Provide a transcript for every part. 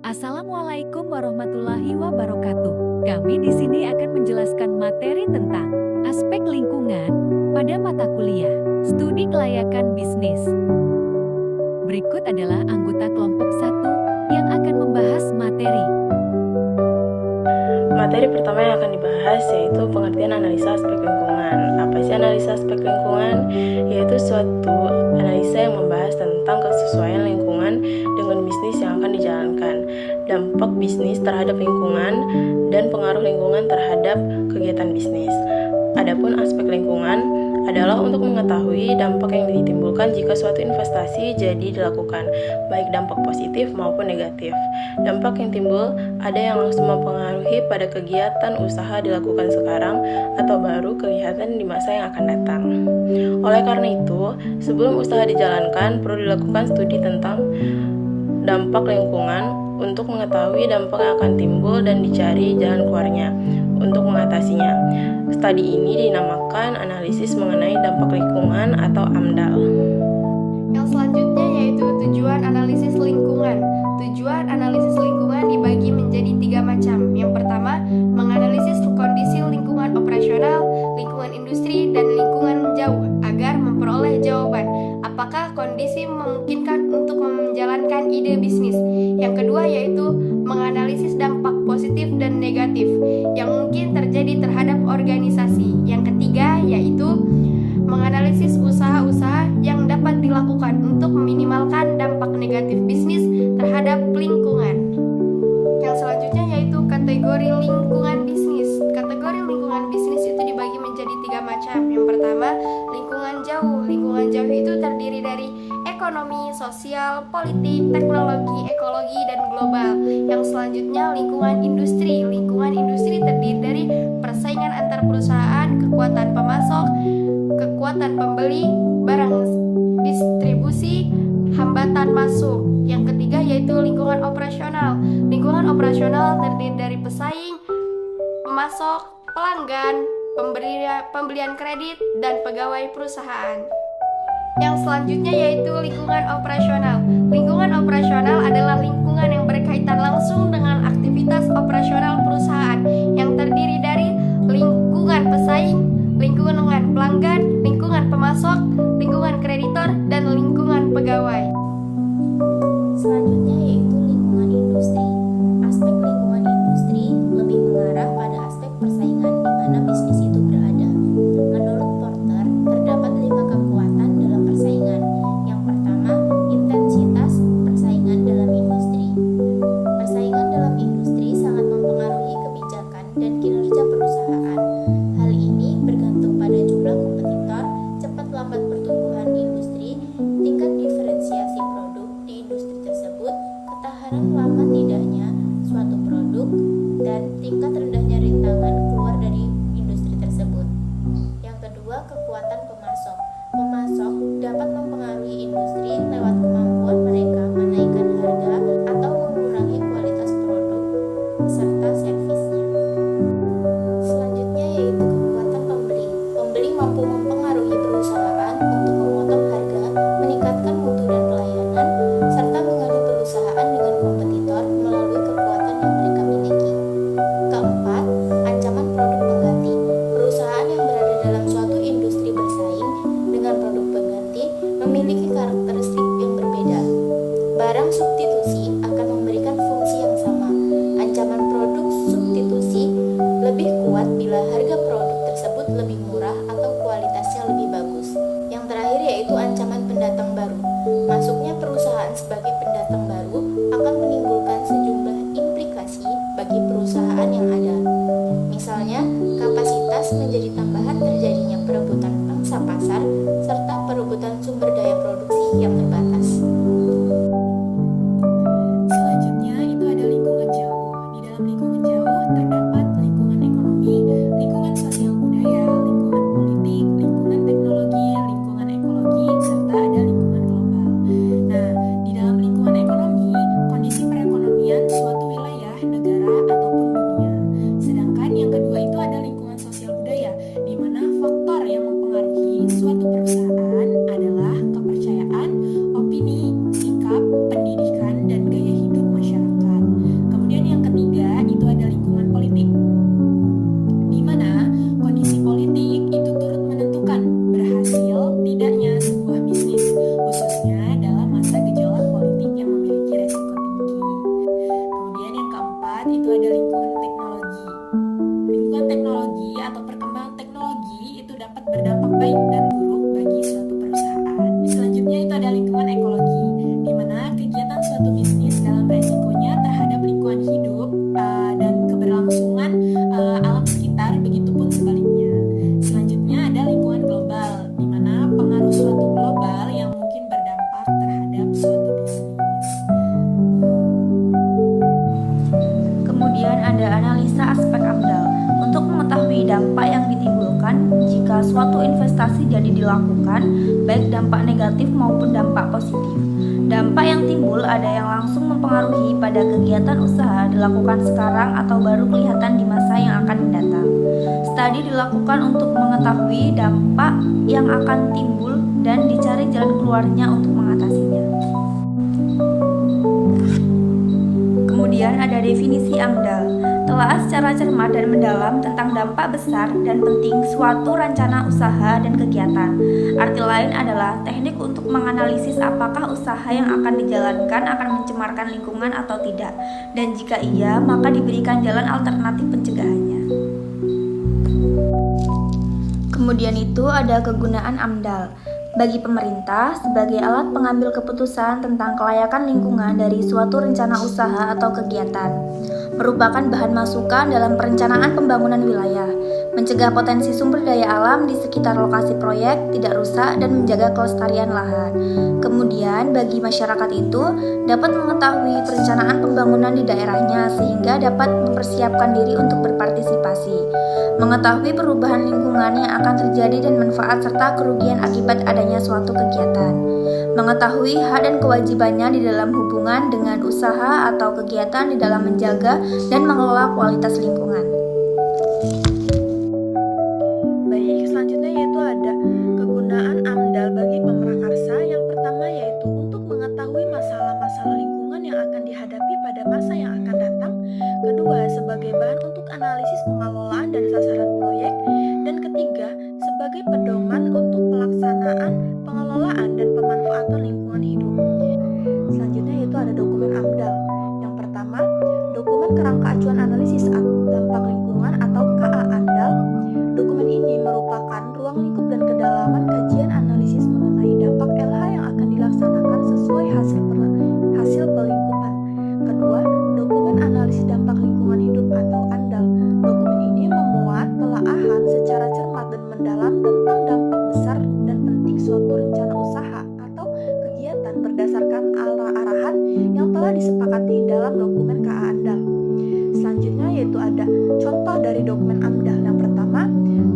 Assalamualaikum warahmatullahi wabarakatuh. Kami di sini akan menjelaskan materi tentang aspek lingkungan pada mata kuliah Studi Kelayakan Bisnis. Berikut adalah anggota kelompok 1 yang akan membahas materi. Materi pertama yang akan dibahas yaitu pengertian analisa aspek lingkungan. Apa sih analisa aspek lingkungan? Yaitu suatu analisa yang membahas tentang kesesuaian lingkungan dengan bisnis yang akan dijalankan, dampak bisnis terhadap lingkungan, dan pengaruh lingkungan terhadap kegiatan bisnis. Adapun aspek lingkungan adalah untuk mengetahui dampak yang ditimbulkan jika suatu investasi jadi dilakukan, baik dampak positif maupun negatif. Dampak yang timbul ada yang langsung mempengaruhi pada kegiatan usaha dilakukan sekarang atau baru kelihatan di masa yang akan datang. Oleh karena itu, sebelum usaha dijalankan, perlu dilakukan studi tentang dampak lingkungan untuk mengetahui dampak yang akan timbul dan dicari jalan keluarnya untuk mengatasinya. Studi ini dinamakan analisis mengenai dampak lingkungan atau AMDAL. Yang selanjutnya yaitu tujuan analisis lingkungan. Tujuan analisis lingkungan dibagi menjadi 3 macam. Yang pertama, menganalisis kondisi lingkungan operasional, lingkungan industri, dan lingkungan jauh agar memperoleh jawaban apakah kondisi memungkinkan untuk menjalankan ide bisnis. Yang kedua yaitu menganalisis dampak positif dan negatif yang mungkin terjadi terhadap organisasi. Yang ketiga yaitu menganalisis usaha-usaha yang dapat dilakukan untuk meminimalkan dampak negatif bisnis terhadap lingkungan. Yang selanjutnya yaitu kategori lingkungan bisnis. Kategori lingkungan bisnis itu dibagi menjadi 3 macam. Yang pertama, lingkungan jauh. Lingkungan jauh itu terdiri dari ekonomi, sosial, politik, teknologi, ekologi, dan global. Yang selanjutnya lingkungan industri. Lingkungan industri terdiri dari persaingan antar perusahaan, kekuatan pemasok, kekuatan pembeli, barang distribusi, hambatan masuk. Yang ketiga yaitu lingkungan operasional. Lingkungan operasional terdiri dari pesaing, pemasok, pelanggan, pembelian kredit, dan pegawai perusahaan. Yang selanjutnya yaitu lingkungan operasional. Lingkungan operasional adalah lingkungan yang berkaitan langsung dengan aktivitas operasional perusahaan yang terdiri dari lingkungan pesaing, lingkungan pelanggan, lingkungan pemasok, lingkungan kreditor, dan lingkungan pegawai. Selanjutnya yaitu lingkungan industri. Aspek lingkungan industri lebih mengarah pada aspek persaingan di mana bisnis itu berada. Menurut Porter, terdapat 5 kekuatan dalam persaingan. Yang pertama, intensitas persaingan dalam industri. Persaingan dalam industri sangat mempengaruhi kebijakan dan kinerja perusahaan. Hal ini bergantung pada jumlah kompetitor, cepat lambat pertumbuhan industri, tingkat diferensiasi produk di industri tersebut, ketahanan lama tidaknya suatu produk, dan tingkat rendahnya rintangan keluar dari industri tersebut. Yang kedua, kekuatan pemasok. Pemasok dapat mempengaruhi industri lewat kemampuan mereka menaikkan harga atau mengurangi kualitas produk serta servisnya. Selanjutnya yaitu kekuatan pembeli. Pembeli mampu mempengaruhi perusahaan untuk memotong harga, meningkatkan mutu dan pelayanan, serta mengadu perusahaan dengan kompetitor melalui kekuatan yang mereka miliki. Keempat, yaitu ada lingkungan teknologi. Lingkungan teknologi atau perkembangan teknologi itu dapat berdampak baik dan buruk bagi suatu perusahaan. Selanjutnya itu ada lingkungan ekologi, di mana kegiatan suatu bisnis dalam resikonya terhadap lingkungan hidup dan keberlangsungan alam sekitar, begitupun sebaliknya. Selanjutnya ada lingkungan global, di mana pengaruh suatu global yang mungkin berdampak terhadap suatu bisnis. Kemudian ada analisa aspek AMDAL untuk mengetahui dampak yang ditimbulkan jika suatu investasi jadi dilakukan, baik dampak negatif maupun dampak positif. Dampak yang timbul ada yang langsung mempengaruhi pada kegiatan usaha dilakukan sekarang atau baru kelihatan di masa yang akan mendatang. Studi dilakukan untuk mengetahui dampak yang akan timbul dan dicari jalan keluarnya untuk mengatasinya. Kemudian ada definisi AMDAL. Telah secara cermat dan mendalam tentang dampak besar dan penting suatu rencana usaha dan kegiatan. Arti lain adalah teknik untuk menganalisis apakah usaha yang akan dijalankan akan mencemarkan lingkungan atau tidak, dan jika iya, maka diberikan jalan alternatif pencegahannya. Kemudian itu ada kegunaan AMDAL. Bagi pemerintah, sebagai alat pengambil keputusan tentang kelayakan lingkungan dari suatu rencana usaha atau kegiatan, merupakan bahan masukan dalam perencanaan pembangunan wilayah, mencegah potensi sumber daya alam di sekitar lokasi proyek tidak rusak dan menjaga kelestarian lahan. Kemudian, bagi masyarakat itu dapat mengetahui perencanaan pembangunan di daerahnya sehingga dapat mempersiapkan diri untuk berpartisipasi, mengetahui perubahan lingkungan yang akan terjadi dan manfaat serta kerugian akibat adanya suatu kegiatan, mengetahui hak dan kewajibannya di dalam hubungan dengan usaha atau kegiatan di dalam menjaga dan mengelola kualitas lingkungan. Baik, selanjutnya yaitu ada kegunaan AMDAL bagi pemrakarsa. Yang pertama yaitu untuk mengetahui masalah-masalah lingkungan yang akan dihadapi pada masa yang akan datang. Kedua, sebagai bahan untuk analisis pengelolaan dan sasaran proyek. Dan ketiga, sebagai pedoman untuk pelaksanaan pengelolaan dan pemanfaatan lingkungan hidup. Selanjutnya yaitu ada dokumen AMDAL. Yang pertama, dokumen kerangka acuan analisis dampak lingkungan atau KA-ANDAL. Dokumen ini merupakan ruang lingkup dan kedalaman kajian analisis mengenai dampak LH yang akan dilaksanakan sesuai hasil pelingkupan. Kedua, dokumen analisis dampak lingkungan hidup atau ANDAL. Dokumen ini memuat telaahan secara cermat dan mendalam tentang dampak besar dan penting suatu rencana usaha atau kegiatan berdasarkan arahan yang telah disepakati dalam dokumen KA-ANDAL. Selanjutnya yaitu ada contoh dari dokumen AMDAL. Yang pertama,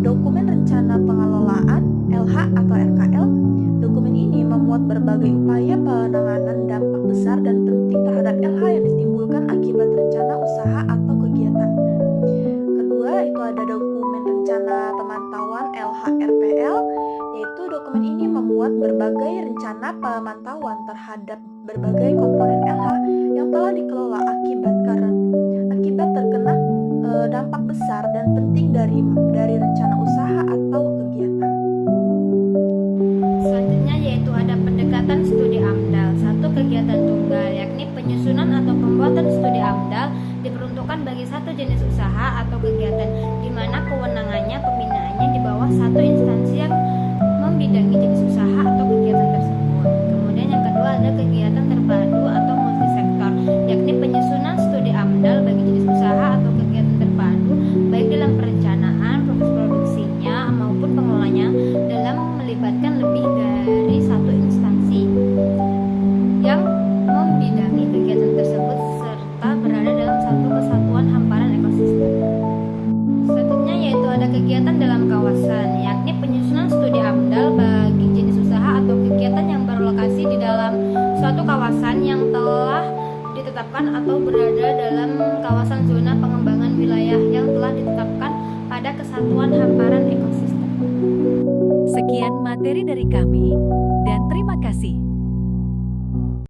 dokumen rencana pengelolaan LH atau RKL. Dokumen ini memuat berbagai upaya penanganan dampak besar dan penting terhadap LH yang ditimbulkan akibat rencana usaha atau kegiatan. Kedua, itu ada dokumen rencana pemantauan LH-RPL, yaitu dokumen ini memuat berbagai rencana pemantauan terhadap berbagai komponen LH yang telah dikelola akibat terkena dampak besar dan penting dari rencana usaha atau kegiatan. Selanjutnya yaitu ada pendekatan studi AMDAL. Satu kegiatan tunggal, yakni penyusunan atau pembuatan studi AMDAL diperuntukkan bagi satu jenis usaha atau kegiatan di mana kewenangannya pembinaannya di bawah satu instansi yang membidangi jenis usaha atau kegiatan tersebut. Kemudian yang kedua ada kegiatan terpadu atau multisektor, yakni penyusunan studi AMDAL bagi jenis usaha atau kegiatan terpadu baik dalam perencanaan, proses produksinya maupun pengelolanya dalam melibatkan lebih dari satu instansi yang membidangi kegiatan tersebut serta berada dalam satu kesatuan hamparan ekosistem. Selanjutnya yaitu ada kegiatan dalam kawasan, yakni penyusunan studi AMDAL bagi jenis usaha atau kegiatan yang berlokasi di dalam suatu kawasan yang telah ditetapkan atau berada dalam kawasan zona pengembangan wilayah yang telah ditetapkan pada kesatuan hamparan ekosistem. Sekian materi dari kami, dan terima kasih.